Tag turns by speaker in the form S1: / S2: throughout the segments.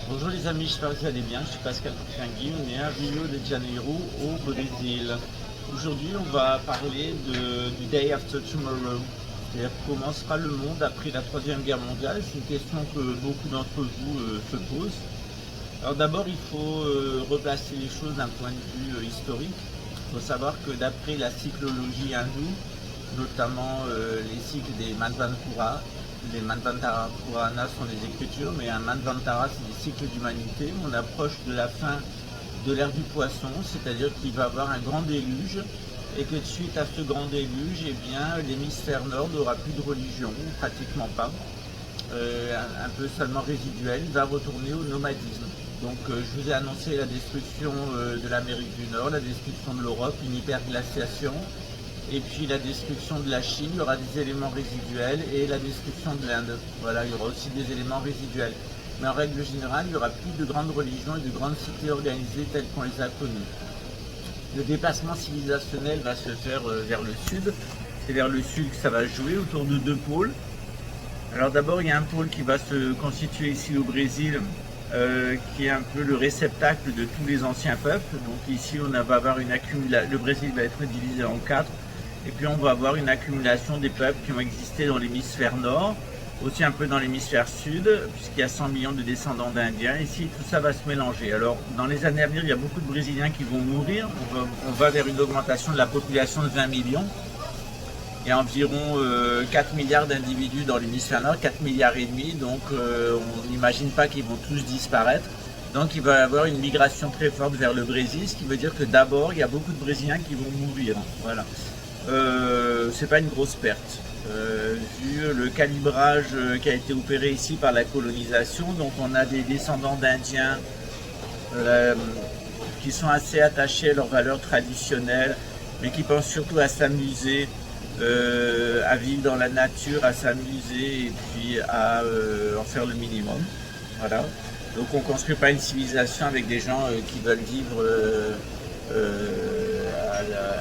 S1: Bonjour les amis, j'espère que vous allez bien. Je suis Pascal Fingui, on est à Rio de Janeiro au Brésil. Aujourd'hui, on va parler du Day After Tomorrow, c'est-à-dire comment sera le monde après la Troisième Guerre mondiale. C'est une question que beaucoup d'entre vous se posent. Alors d'abord, il faut replacer les choses d'un point de vue historique. Il faut savoir que d'après la cyclologie hindoue, notamment les cycles des Manvantara. Les Manvantara Purana sont des écritures, mais un Manvantara, c'est des cycles d'humanité. On approche de la fin de l'ère du poisson, c'est-à-dire qu'il va y avoir un grand déluge, et que suite à ce grand déluge, eh bien, l'hémisphère nord n'aura plus de religion, pratiquement pas, un peu seulement résiduel, il va retourner au nomadisme. Donc je vous ai annoncé la destruction de l'Amérique du Nord, la destruction de l'Europe, une hyperglaciation, et puis la destruction de la Chine, il y aura des éléments résiduels, et la destruction de l'Inde. Voilà, il y aura aussi des éléments résiduels. Mais en règle générale, il n'y aura plus de grandes religions et de grandes cités organisées telles qu'on les a connues. Le déplacement civilisationnel va se faire vers le sud. C'est vers le sud que ça va jouer, autour de deux pôles. Alors d'abord, il y a un pôle qui va se constituer ici au Brésil, qui est un peu le réceptacle de tous les anciens peuples. Donc ici, on va avoir une accumulation. Le Brésil va être divisé en quatre. Et puis on va avoir une accumulation des peuples qui ont existé dans l'hémisphère nord, aussi un peu dans l'hémisphère sud, puisqu'il y a 100 millions de descendants d'Indiens. Ici, tout ça va se mélanger. Alors, dans les années à venir, il y a beaucoup de Brésiliens qui vont mourir. On va vers une augmentation de la population de 20 millions. Il y a environ 4 milliards d'individus dans l'hémisphère nord, 4 milliards et demi, donc on n'imagine pas qu'ils vont tous disparaître. Donc il va y avoir une migration très forte vers le Brésil, ce qui veut dire que d'abord, il y a beaucoup de Brésiliens qui vont mourir. Voilà. C'est pas une grosse perte vu le calibrage qui a été opéré ici par la colonisation. Donc on a des descendants d'Indiens qui sont assez attachés à leurs valeurs traditionnelles, mais qui pensent surtout à s'amuser, à vivre dans la nature, à s'amuser et puis à en faire le minimum. Voilà. Donc on ne construit pas une civilisation avec des gens qui veulent vivre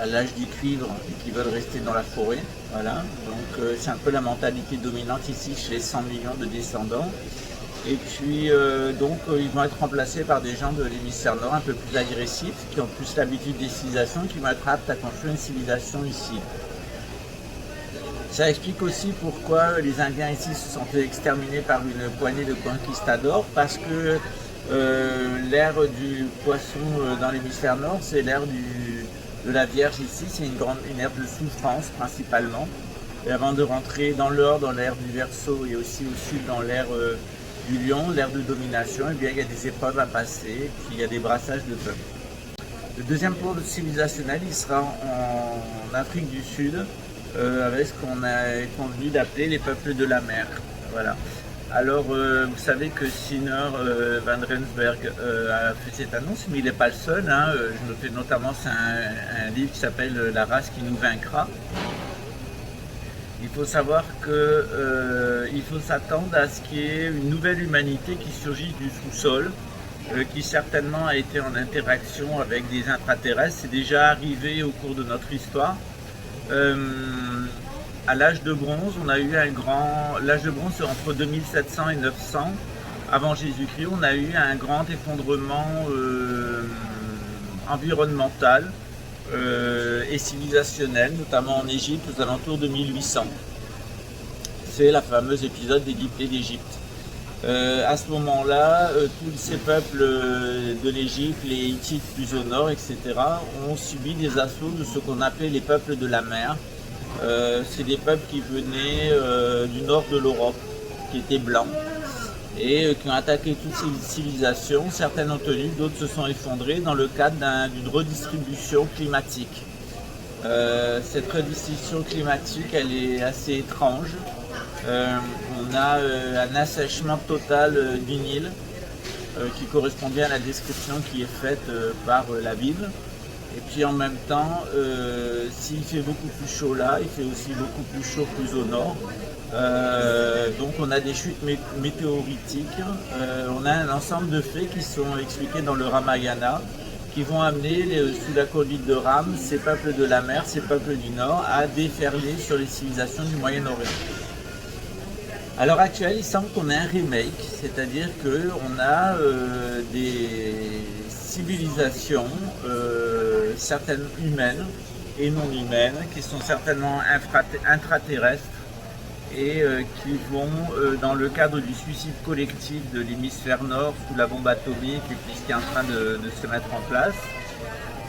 S1: à l'âge du cuivre et qui veulent rester dans la forêt. Voilà. Donc c'est un peu la mentalité dominante ici chez les 100 millions de descendants. Et puis donc ils vont être remplacés par des gens de l'hémisphère nord un peu plus agressifs, qui ont plus l'habitude des civilisations, qui vont être aptes à construire une civilisation ici. Ça explique aussi pourquoi les Indiens ici se sont fait exterminer par une poignée de conquistadors, parce que l'ère du poisson dans l'hémisphère nord, c'est l'ère de la Vierge ici, c'est une ère de souffrance principalement. Et avant de rentrer dans l'or, dans l'ère du Verseau et aussi au sud dans l'ère du Lion, l'ère de domination, eh bien, il y a des épreuves à passer, et puis il y a des brassages de peuples. Le deuxième pôle civilisationnel, il sera en Afrique du Sud, avec ce qu'on est convenu d'appeler les peuples de la mer. Voilà. Alors, vous savez que Sinner van Rensburg a fait cette annonce, mais il n'est pas le seul. Hein. Je me fais notamment un livre qui s'appelle La race qui nous vaincra. Il faut savoir qu'il faut s'attendre à ce qu'il y ait une nouvelle humanité qui surgisse du sous-sol, qui certainement a été en interaction avec des intraterrestres. C'est déjà arrivé au cours de notre histoire. À l'âge de bronze, on a eu l'âge de bronze, c'est entre 2700 et 900 avant Jésus-Christ. On a eu un grand effondrement environnemental et civilisationnel, notamment en Égypte aux alentours de 1800. C'est la fameuse épisode des dix plaies d'Égypte. À ce moment-là, tous ces peuples de l'Égypte, les Hittites plus au nord, etc., ont subi des assauts de ce qu'on appelait les peuples de la mer. C'est des peuples qui venaient du nord de l'Europe, qui étaient blancs, et qui ont attaqué toutes ces civilisations. Certaines ont tenu, d'autres se sont effondrées dans le cadre d'une redistribution climatique. Cette redistribution climatique, elle est assez étrange. On a un assèchement total du Nil qui correspond bien à la description qui est faite par la Bible. Et puis en même temps, s'il fait beaucoup plus chaud là, il fait aussi beaucoup plus chaud plus au nord. Donc on a des chutes météoritiques. On a un ensemble de faits qui sont expliqués dans le Ramayana, qui vont amener sous la conduite de Ram ces peuples de la mer, ces peuples du nord, à déferler sur les civilisations du Moyen-Orient. À l'heure actuelle, il semble qu'on ait un remake, c'est-à-dire qu'on a des civilisations, certaines humaines et non humaines, qui sont certainement intraterrestres et qui vont, dans le cadre du suicide collectif de l'hémisphère nord sous la bombe atomique et puis ce qui est en train de se mettre en place,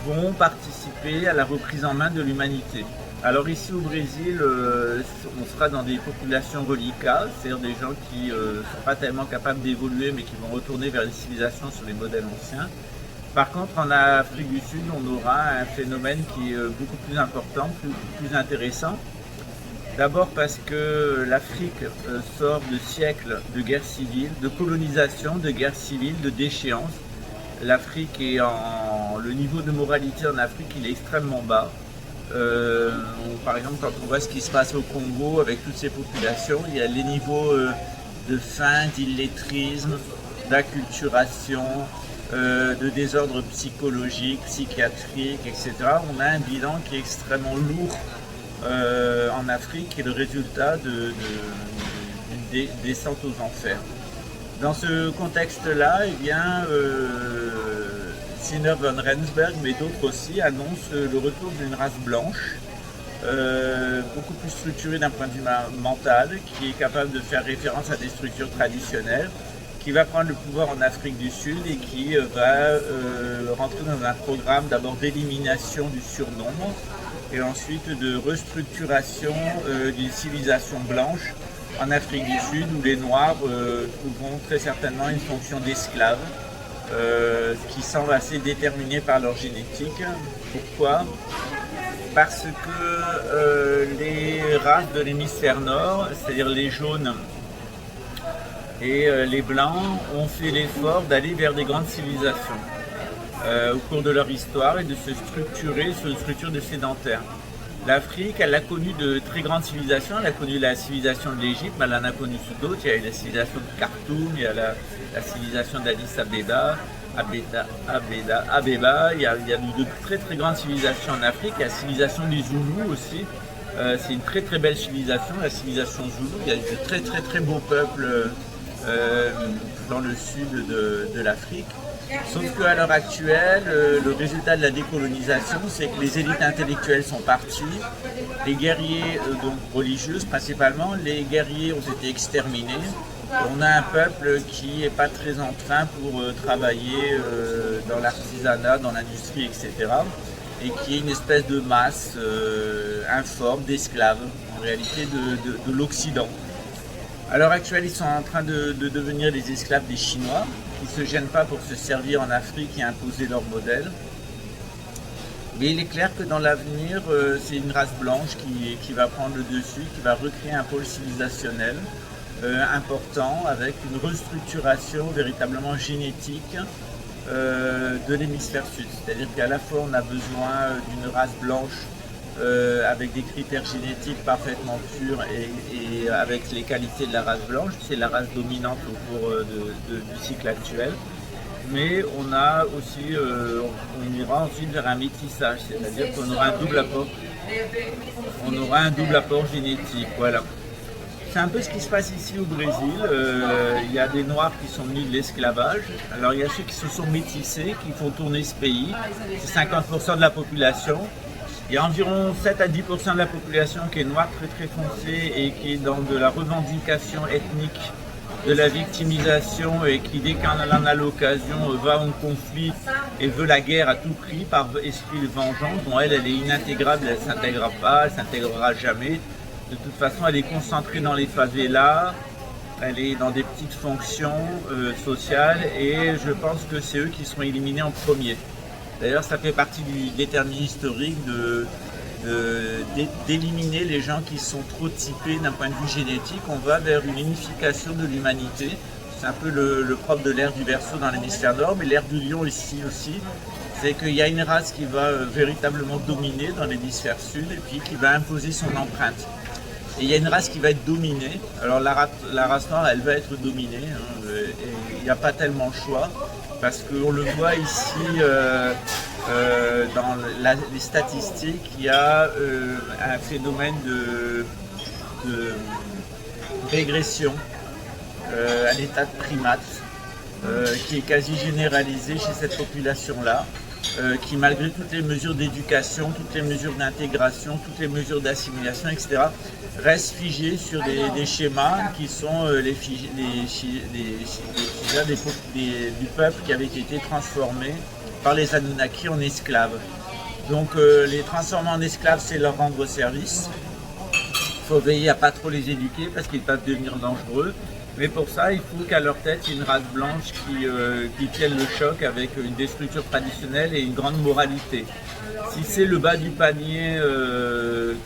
S1: vont participer à la reprise en main de l'humanité. Alors ici au Brésil, on sera dans des populations reliquats, c'est-à-dire des gens qui ne sont pas tellement capables d'évoluer mais qui vont retourner vers les civilisations sur les modèles anciens. Par contre, en Afrique du Sud, on aura un phénomène qui est beaucoup plus important, plus intéressant. D'abord parce que l'Afrique sort de siècles de guerre civile, de colonisation, de guerre civile, de déchéance. L'Afrique est le niveau de moralité en Afrique, il est extrêmement bas. Par exemple, quand on voit ce qui se passe au Congo avec toutes ces populations, il y a les niveaux de faim, d'illettrisme, d'acculturation, de désordre psychologique, psychiatrique, etc. On a un bilan qui est extrêmement lourd en Afrique, qui est le résultat d'une descente aux enfers. Dans ce contexte-là, eh bien, Siner von Rensberg, mais d'autres aussi, annoncent le retour d'une race blanche, beaucoup plus structurée d'un point de vue mental, qui est capable de faire référence à des structures traditionnelles, qui va prendre le pouvoir en Afrique du Sud et qui va rentrer dans un programme d'abord d'élimination du surnombre et ensuite de restructuration d'une civilisation blanche en Afrique du Sud où les Noirs trouveront très certainement une fonction d'esclaves, ce qui semble assez déterminé par leur génétique. Pourquoi ? Parce que les races de l'hémisphère nord, c'est-à-dire les jaunes et les blancs, ont fait l'effort d'aller vers des grandes civilisations au cours de leur histoire et de se structurer sur une structure de sédentaires. L'Afrique, elle a connu de très grandes civilisations, elle a connu la civilisation de l'Égypte, mais elle en a connu d'autres. Il y a eu la civilisation de Khartoum, il y a la civilisation d'Addis Abeba, il y a eu de très très grandes civilisations en Afrique, il y a la civilisation des Zoulous aussi, c'est une très très belle civilisation, la civilisation Zoulou, il y a de très très très beaux peuples dans le sud de l'Afrique. Sauf qu'à l'heure actuelle, le résultat de la décolonisation, c'est que les élites intellectuelles sont parties, les guerriers, donc religieuses principalement, les guerriers ont été exterminés. On a un peuple qui n'est pas très en train pour travailler dans l'artisanat, dans l'industrie, etc. Et qui est une espèce de masse informe d'esclaves, en réalité de l'Occident. À l'heure actuelle, ils sont en train de devenir les esclaves des Chinois, qui ne se gênent pas pour se servir en Afrique et imposer leur modèle. Mais il est clair que dans l'avenir, c'est une race blanche qui va prendre le dessus, qui va recréer un pôle civilisationnel important, avec une restructuration véritablement génétique de l'hémisphère sud. C'est-à-dire qu'à la fois, on a besoin d'une race blanche avec des critères génétiques parfaitement purs et avec les qualités de la race blanche, c'est la race dominante au cours du cycle actuel. Mais on a aussi, on ira ensuite vers un métissage, c'est-à-dire qu'on aura un double apport. On aura un double apport génétique, voilà. C'est un peu ce qui se passe ici au Brésil. Il y a des Noirs qui sont venus de l'esclavage. Alors il y a ceux qui se sont métissés, qui font tourner ce pays. C'est 50% de la population. Il y a environ 7 à 10% de la population qui est noire très très foncée et qui est dans de la revendication ethnique, de la victimisation et qui dès qu'elle en a l'occasion va en conflit et veut la guerre à tout prix par esprit de vengeance. Bon, elle est inintégrable, elle ne s'intégrera pas, elle ne s'intégrera jamais. De toute façon, elle est concentrée dans les favelas, elle est dans des petites fonctions sociales et je pense que c'est eux qui seront éliminés en premier. D'ailleurs, ça fait partie du déterminisme historique d'éliminer les gens qui sont trop typés d'un point de vue génétique. On va vers une unification de l'humanité. C'est un peu le propre de l'ère du Verseau dans l'hémisphère nord, mais l'ère du Lion ici aussi. C'est qu'il y a une race qui va véritablement dominer dans l'hémisphère sud et puis qui va imposer son empreinte. Et il y a une race qui va être dominée. Alors la race noire, elle va être dominée. Et il n'y a pas tellement le choix. Parce qu'on le voit ici dans les statistiques, il y a un phénomène régression à l'état de primate qui est quasi généralisée chez cette population-là, qui malgré toutes les mesures d'éducation, toutes les mesures d'intégration, toutes les mesures d'assimilation, etc., reste figée sur des schémas qui sont les schémas du peuple qui avait été transformé par les Anunnaki en esclaves. Donc les transformer en esclaves, c'est leur rendre service. Il faut veiller à pas trop les éduquer parce qu'ils peuvent devenir dangereux. Mais pour ça, il faut qu'à leur tête, il y ait une race blanche qui tienne le choc avec des structures traditionnelles et une grande moralité. Si c'est le bas du panier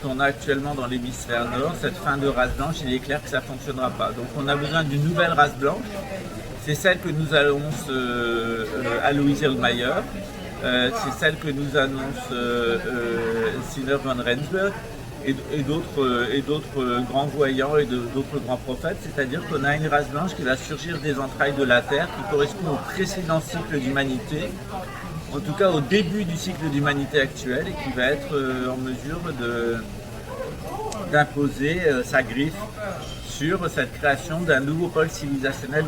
S1: qu'on a actuellement dans l'hémisphère nord, cette fin de race blanche, il est clair que ça ne fonctionnera pas. Donc on a besoin d'une nouvelle race blanche. C'est celle que nous annonce Alois Erlmeyer. C'est celle que nous annonce Siner von Rensburg et d'autres grands voyants et d'autres grands prophètes, c'est-à-dire qu'on a une race blanche qui va surgir des entrailles de la Terre, qui correspond au précédent cycle d'humanité, en tout cas au début du cycle d'humanité actuel, et qui va être en mesure d'imposer sa griffe sur cette création d'un nouveau pôle civilisationnel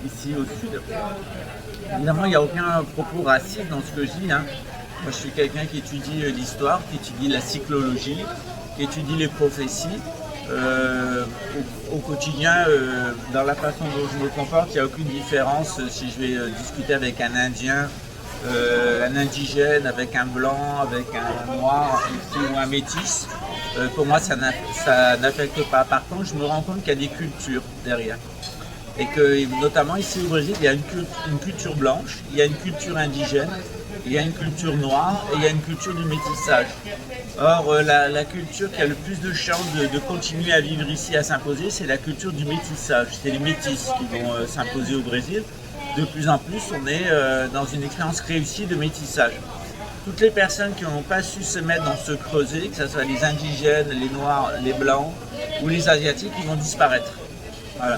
S1: ici au sud. Évidemment, il n'y a aucun propos raciste dans ce que je dis. Moi, je suis quelqu'un qui étudie l'histoire, qui étudie la cyclologie, qui étudie les prophéties. Au quotidien, dans la façon dont je me comporte, il n'y a aucune différence si je vais discuter avec un Indien, un indigène, avec un blanc, avec un noir ici, ou un métis. Pour moi, ça n'affecte pas. Par contre, je me rends compte qu'il y a des cultures derrière. Et que, notamment ici au Brésil, il y a une culture blanche, il y a une culture indigène, il y a une culture noire et il y a une culture du métissage. Or, la culture qui a le plus de chances de continuer à vivre ici, à s'imposer, c'est la culture du métissage. C'est les métis qui vont s'imposer au Brésil. De plus en plus, on est dans une expérience réussie de métissage. Toutes les personnes qui n'ont pas su se mettre dans ce creuset, que ce soit les indigènes, les noirs, les blancs ou les asiatiques, ils vont disparaître. Voilà.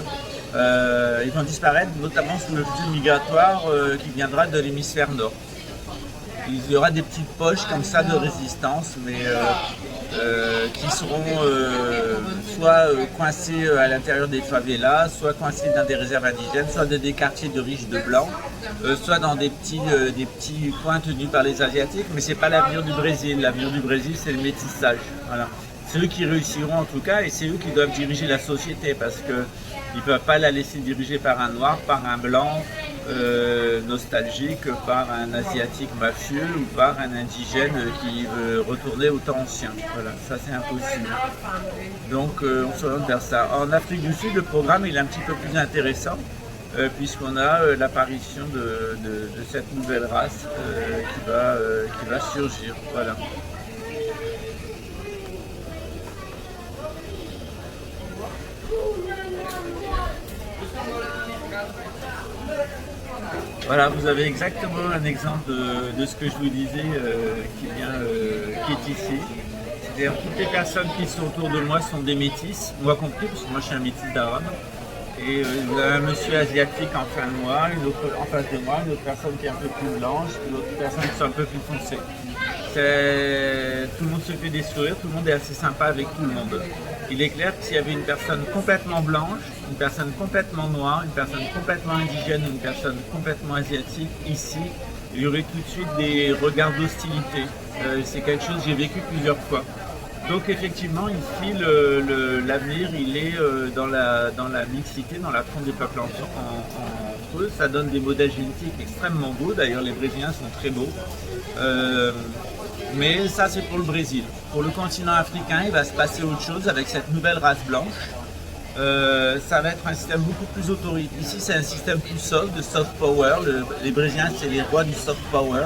S1: Ils vont disparaître notamment sous le flux migratoire qui viendra de l'hémisphère nord. Il y aura des petites poches comme ça de résistance, mais qui seront soit coincées à l'intérieur des favelas, soit coincées dans des réserves indigènes, soit dans des quartiers de riches de blancs, soit dans des petits coins tenus par les Asiatiques, mais ce n'est pas l'avenir du Brésil. L'avenir du Brésil, c'est le métissage. Voilà. C'est eux qui réussiront en tout cas, et c'est eux qui doivent diriger la société, parce qu'ils ne peuvent pas la laisser diriger par un noir, par un blanc nostalgique, par un asiatique mafieux ou par un indigène qui veut retourner au temps ancien. Voilà, ça c'est impossible. Donc on s'oriente vers ça. En Afrique du Sud, le programme il est un petit peu plus intéressant puisqu'on a l'apparition de cette nouvelle race qui va surgir. Voilà. Voilà, vous avez exactement un exemple de ce que je vous disais qui est ici. C'est-à-dire toutes les personnes qui sont autour de moi sont des métis, moi compris, parce que moi je suis un métis d'arabe. Et vous avez un monsieur asiatique en fin de moi, une autre en face de moi, une autre personne qui est un peu plus blanche, une autre personne qui est un peu plus foncée. Tout le monde se fait des sourires, tout le monde est assez sympa avec tout le monde. Il est clair que s'il y avait une personne complètement blanche, une personne complètement noire, une personne complètement indigène, une personne complètement asiatique, ici, il y aurait tout de suite des regards d'hostilité. C'est quelque chose que j'ai vécu plusieurs fois. Donc effectivement, ici, l'avenir, il est dans la mixité, dans la fonte des peuples entre eux. Ça donne des modèles génétiques extrêmement beaux. D'ailleurs, les Brésiliens sont très beaux. Mais ça, c'est pour le Brésil. Pour le continent africain, il va se passer autre chose avec cette nouvelle race blanche. Ça va être un système beaucoup plus autoritaire. Ici, c'est un système plus soft, de soft power. Les Brésiliens, c'est les rois du soft power.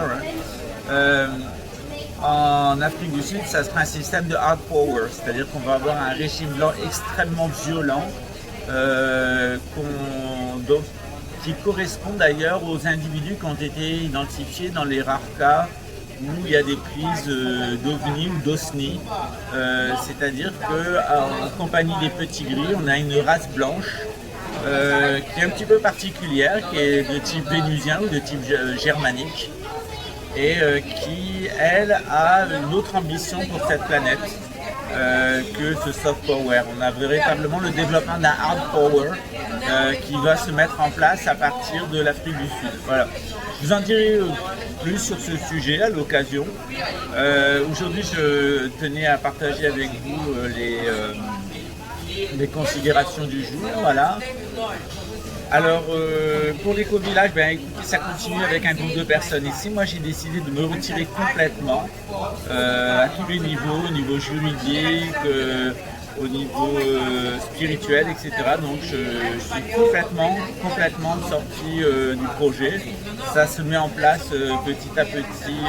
S1: En Afrique du Sud, ça sera un système de hard power, c'est-à-dire qu'on va avoir un régime blanc extrêmement violent, qui correspond d'ailleurs aux individus qui ont été identifiés dans les rares cas où il y a des prises d'OVNI ou d'OSNI, c'est-à-dire qu'en compagnie des petits gris, on a une race blanche qui est un petit peu particulière, qui est de type vénusien ou de type germanique, et qui, elle, a une autre ambition pour cette planète. que ce soft power. On a véritablement le développement d'un hard power qui va se mettre en place à partir de l'Afrique du Sud. Voilà. Je vous en dirai plus sur ce sujet à l'occasion. Aujourd'hui, je tenais à partager avec vous les considérations du jour. Voilà. Alors, pour l'éco-village, ben, écoutez, ça continue avec un groupe de personnes ici. Moi, j'ai décidé de me retirer complètement à tous les niveaux, au niveau juridique, au niveau spirituel, etc. Donc, je suis complètement sorti du projet. Ça se met en place petit à petit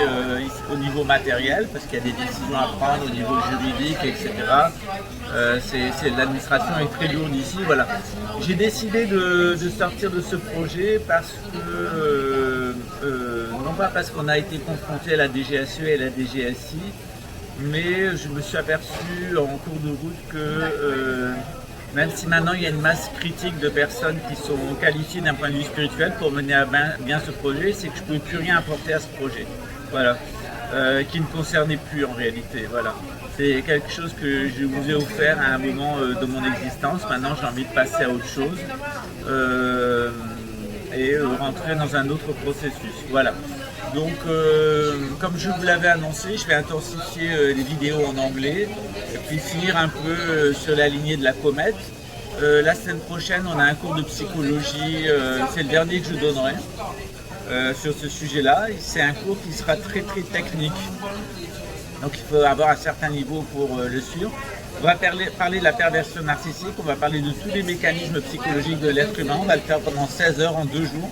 S1: au niveau matériel, parce qu'il y a des décisions à prendre au niveau juridique, etc. L'administration est très lourde ici. Voilà. J'ai décidé de sortir de ce projet parce que, non pas parce qu'on a été confronté à la DGSE et à la DGSI, mais je me suis aperçu en cours de route que même si maintenant il y a une masse critique de personnes qui sont qualifiées d'un point de vue spirituel pour mener à bien ce projet, c'est que je ne pouvais plus rien apporter à ce projet. Voilà. Qui ne concernait plus en réalité. Voilà. C'est quelque chose que je vous ai offert à un moment de mon existence. Maintenant, j'ai envie de passer à autre chose et rentrer dans un autre processus. Voilà. Donc, comme je vous l'avais annoncé, je vais intensifier les vidéos en anglais et puis finir un peu sur la lignée de la comète. La semaine prochaine, on a un cours de psychologie, c'est le dernier que je donnerai sur ce sujet-là. C'est un cours qui sera très technique. Donc il faut avoir un certain niveau pour le suivre. On va parler de la perversion narcissique, on va parler de tous les mécanismes psychologiques de l'être humain. On va le faire pendant 16 heures en 2 jours.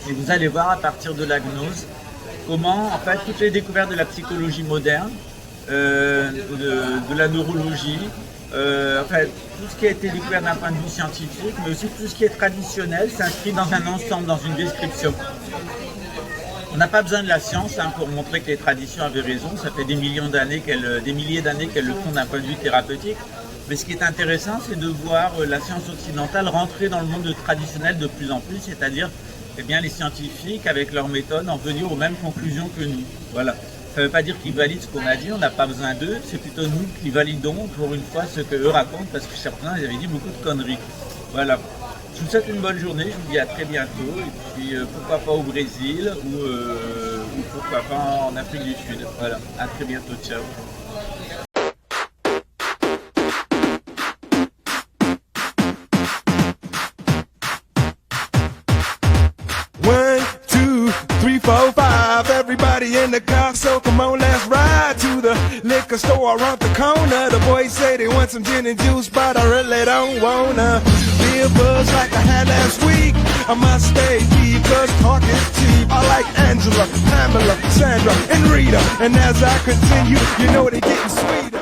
S1: Et vous allez voir à partir de la gnose comment en fait toutes les découvertes de la psychologie moderne, de la neurologie, enfin tout ce qui a été découvert d'un point de vue scientifique, mais aussi tout ce qui est traditionnel s'inscrit dans un ensemble, dans une description. On n'a pas besoin de la science pour montrer que les traditions avaient raison. Ça fait des milliers d'années qu'elles le font d'un point de vue thérapeutique. Mais ce qui est intéressant, c'est de voir la science occidentale rentrer dans le monde traditionnel de plus en plus, c'est-à-dire les scientifiques, avec leurs méthodes, en venir aux mêmes conclusions que nous. Voilà. Ça ne veut pas dire qu'ils valident ce qu'on a dit, on n'a pas besoin d'eux, c'est plutôt nous qui validons pour une fois ce qu'eux racontent, parce que certains ils avaient dit beaucoup de conneries. Voilà. Je vous souhaite une bonne journée, je vous dis à très bientôt, et puis pourquoi pas au Brésil, ou pourquoi pas en Afrique du Sud. Voilà, à très bientôt, ciao.
S2: One, two, three, four, five. Everybody in the car, so come on, let's ride to the liquor store around the corner. The boys say they want some gin and juice, but I really don't wanna be a buzz like I had last week. I must stay deep, cause talk is cheap. I like Angela, Pamela, Sandra, and Rita. And as I continue, you know they're getting sweeter.